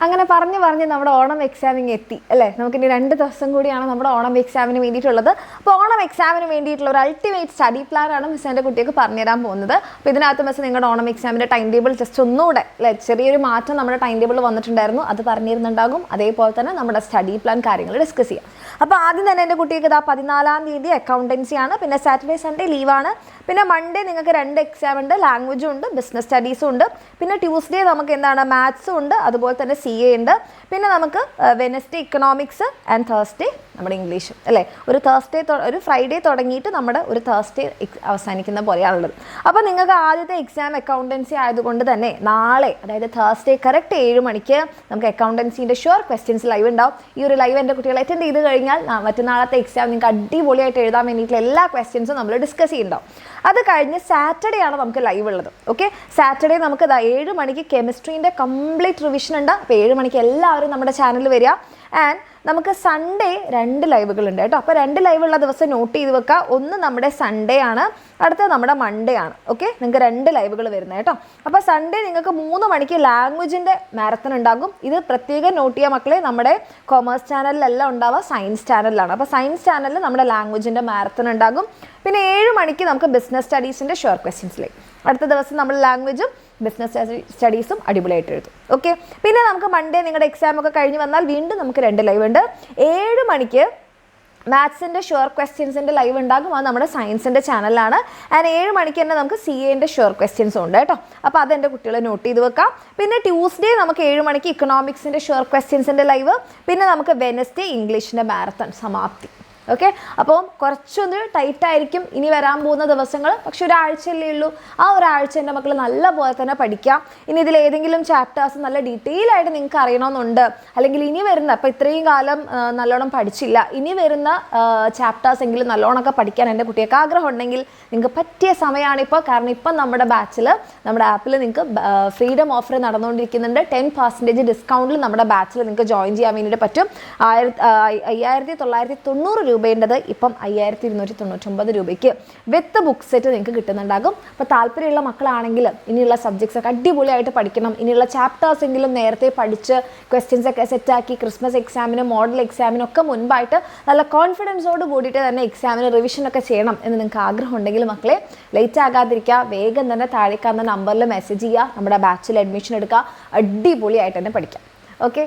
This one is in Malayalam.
അങ്ങനെ പറഞ്ഞ് നമ്മുടെ ഓണം എക്സാമിങ് എത്തി അല്ലേ. നമുക്കിനി 2 ദിവസം കൂടിയാണ് നമ്മുടെ ഓണം എക്സാമിന് വേണ്ടിയിട്ടുള്ളത്. അപ്പോൾ ഓണം എക്സാമിന് വേണ്ടിയിട്ടുള്ള ഒരു അൾട്ടിമേറ്റ് സ്റ്റഡി പ്ലാനാണ് മിസ് എൻ്റെ കുട്ടിക്ക് പറഞ്ഞുതരാൻ പോകുന്നത്. അപ്പോൾ ഇതിനകത്ത് മിസ് നിങ്ങളുടെ ഓണം എക്സാമിൻ്റെ ടൈം ടേബിൾ ജസ്റ്റ് ഒന്നുകൂടെ അല്ലേ ചെറിയൊരു മാറ്റം നമ്മുടെ ടൈം ടേബിൾ വന്നിട്ടുണ്ടായിരുന്നു, അത് പറഞ്ഞിരുന്നുണ്ടാകും. അതേപോലെ തന്നെ നമ്മുടെ സ്റ്റഡി പ്ലാൻ കാര്യങ്ങൾ ഡിസ്കസ് ചെയ്യാം. അപ്പോൾ ആദ്യം തന്നെ എൻ്റെ കുട്ടിക്ക് ഇതാ 14-ാം തീയതി അക്കൗണ്ടൻസിയാണ്, പിന്നെ സാറ്റർഡേ സൺഡേ ലീവാണ്, പിന്നെ മൺഡേ നിങ്ങൾക്ക് 2 എക്സാം ഉണ്ട്, ലാംഗ്വേജും ഉണ്ട്, ബിസിനസ് സ്റ്റഡീസും ഉണ്ട്, പിന്നെ ട്യൂസ്ഡേ നമുക്ക് എന്താണ് മാത്സും ഉണ്ട്, അതുപോലെ തന്നെ CA ഉണ്ട്, പിന്നെ നമുക്ക് വെനസ്ഡേ ഇക്കണോമിക്സ് ആൻഡ് തേഴ്സ്ഡേ നമ്മുടെ ഇംഗ്ലീഷും അല്ലേ. ഒരു ഫ്രൈഡേ തുടങ്ങിയിട്ട് നമ്മുടെ ഒരു തേഴ്സ്ഡേ അവസാനിക്കുന്ന പോലെയാണുള്ളത്. അപ്പോൾ നിങ്ങൾക്ക് ആദ്യത്തെ എക്സാം അക്കൗണ്ടൻസി ആയതുകൊണ്ട് തന്നെ നാളെ അതായത് തേഴ്സ്ഡേ കറക്റ്റ് 7 മണിക്ക് നമുക്ക് അക്കൗണ്ടൻസിൻ്റെ ഷുവർ ക്വസ്റ്റ്യൻസ് ലൈവ് ഉണ്ടാവും. ഈ ഒരു ലൈവ് എൻ്റെ കുട്ടികൾ അറ്റൻഡ് ചെയ്ത് കഴിഞ്ഞാൽ മറ്റന്നാളത്തെ എക്സാം നിങ്ങൾക്ക് അടിപൊളിയായിട്ട് എഴുതാൻ വേണ്ടിയിട്ടുള്ള എല്ലാ ക്വസ്റ്റ്യൻസും നമ്മൾ ഡിസ്കസ് ചെയ്യുന്നുണ്ടാവും. അത് കഴിഞ്ഞ് സാറ്റർഡേ ആണ് നമുക്ക് ലൈവ് ഉള്ളത്. ഓക്കെ, സാറ്റർഡേ നമുക്ക് 7 മണിക്ക് കെമിസ്ട്രീൻ്റെ കംപ്ലീറ്റ് റിവിഷൻ ഉണ്ട്. അപ്പോൾ 7 മണിക്ക് എല്ലാവരും നമ്മുടെ ചാനലിൽ വരിക. ആൻഡ് നമുക്ക് സൺഡേ 2 ലൈവുകളുണ്ട് കേട്ടോ. അപ്പോൾ 2 ലൈവുള്ള ദിവസം നോട്ട് ചെയ്ത് വെക്കുക. ഒന്ന് നമ്മുടെ സൺഡേ ആണ്, അടുത്തത് നമ്മുടെ മൺഡേ ആണ്. ഓക്കെ, നിങ്ങൾക്ക് 2 ലൈവുകൾ വരുന്നത് കേട്ടോ. അപ്പോൾ സൺഡേ നിങ്ങൾക്ക് 3 മണിക്ക് ലാംഗ്വേജിൻ്റെ മാരത്തൺ ഉണ്ടാകും. ഇത് പ്രത്യേകം നോട്ട് ചെയ്യുക മക്കളെ, നമ്മുടെ കൊമേഴ്സ് ചാനലിലല്ല ഉണ്ടാവുക, സയൻസ് ചാനലിലാണ്. അപ്പോൾ സയൻസ് ചാനലിൽ നമ്മുടെ ലാംഗ്വേജിൻ്റെ മാരത്തൺ ഉണ്ടാകും. പിന്നെ 7 മണിക്ക് നമുക്ക് ബിസിനസ് സ്റ്റഡീസിൻ്റെ ഷുവർ ക്വസ്റ്റ്യൻസിലേക്ക് അടുത്ത ദിവസം നമ്മൾ ലാംഗ്വേജും ബിസിനസ് സ്റ്റഡീസും അടിപൊളിയായിട്ട് എഴുതും. ഓക്കെ, പിന്നെ നമുക്ക് മൺഡേ നിങ്ങളുടെ എക്സാം ഒക്കെ കഴിഞ്ഞ് വന്നാൽ വീണ്ടും നമുക്ക് 2 ലൈവ് ഉണ്ട്. 7 മണിക്ക് മാത്സിൻ്റെ ഷുവർ ക്വസ്റ്റ്യൻസിൻ്റെ ലൈവ് ഉണ്ടാകും, അത് നമ്മുടെ സയൻസിൻ്റെ ചാനലിലാണ്. ആൻഡ് 7 മണിക്ക് തന്നെ നമുക്ക് CAൻ്റെ ഷുവർ ക്വസ്റ്റ്യൻസും ഉണ്ട് കേട്ടോ. അപ്പോൾ അതെൻ്റെ കുട്ടികളെ നോട്ട് ചെയ്ത് വെക്കാം. പിന്നെ ട്യൂസ്ഡേ നമുക്ക് 7 മണിക്ക് ഇക്കണോമിക്സിൻ്റെ ഷുവർ ക്വസ്റ്റ്യൻസിൻ്റെ ലൈവ്, പിന്നെ നമുക്ക് വെനസ്ഡേ ഇംഗ്ലീഷിൻ്റെ മാരത്തൺ സമാപ്തി. ഓക്കെ, അപ്പോൾ കുറച്ചൊന്ന് ടൈറ്റായിരിക്കും ഇനി വരാൻ പോകുന്ന ദിവസങ്ങൾ, പക്ഷെ ഒരാഴ്ചയല്ലേ ഉള്ളൂ. ആ ഒരാഴ്ച എൻ്റെ മക്കൾ നല്ല പോലെ തന്നെ പഠിക്കാം. ഇനി ഇതിൽ ഏതെങ്കിലും ചാപ്റ്റേഴ്സ് നല്ല ഡീറ്റെയിൽ ആയിട്ട് നിങ്ങൾക്ക് അറിയണമെന്നുണ്ട്, അല്ലെങ്കിൽ ഇനി വരുന്ന അപ്പോൾ ഇത്രയും കാലം നല്ലോണം പഠിച്ചില്ല, ഇനി വരുന്ന ചാപ്റ്റേഴ്സ് എങ്കിലും നല്ലോണമൊക്കെ പഠിക്കാൻ എൻ്റെ കുട്ടിയൊക്കെ ആഗ്രഹം ഉണ്ടെങ്കിൽ നിങ്ങൾക്ക് പറ്റിയ സമയമാണിപ്പോൾ. കാരണം ഇപ്പം നമ്മുടെ ബാച്ചിൽ നമ്മുടെ ആപ്പിൽ നിങ്ങൾക്ക് ഫ്രീഡം ഓഫർ നടന്നുകൊണ്ടിരിക്കുന്നുണ്ട്. 10% ഡിസ്കൗണ്ടിൽ നമ്മുടെ ബാച്ചിൽ നിങ്ങൾക്ക് ജോയിൻ ചെയ്യാൻ വേണ്ടിയിട്ട് പറ്റും. 5,990 രൂപേണ്ടത് ഇപ്പം 5,299 രൂപയ്ക്ക് വിത്ത് ബുക്ക് സെറ്റ് നിങ്ങൾക്ക് കിട്ടുന്നുണ്ടാകും. അപ്പോൾ താല്പര്യമുള്ള മക്കളാണെങ്കിൽ ഇനിയുള്ള സബ്ജക്ട്സ് ഒക്കെ അടിപൊളിയായിട്ട് പഠിക്കണം, ഇനിയുള്ള ചാപ്റ്റേഴ്സ് എങ്കിലും നേരത്തെ പഠിച്ച് ക്വസ്റ്റ്യൻസ് ഒക്കെ സെറ്റാക്കി ക്രിസ്മസ് എക്സാമിനും മോഡൽ എക്സാമിനും ഒക്കെ മുൻപായിട്ട് നല്ല കോൺഫിഡൻസോട് കൂടിയിട്ട് തന്നെ എക്സാമിന് റിവിഷനൊക്കെ ചെയ്യണം എന്ന് നിങ്ങൾക്ക് ആഗ്രഹം ഉണ്ടെങ്കിൽ മക്കളെ ലേറ്റ് ആകാതിരിക്കുക, വേഗം തന്നെ താഴേക്കാവുന്ന നമ്പറിൽ മെസ്സേജ് ചെയ്യുക, നമ്മുടെ ബാച്ചിൽ അഡ്മിഷൻ എടുക്കുക, അടിപൊളിയായിട്ട് തന്നെ പഠിക്കാം. ഓക്കെ.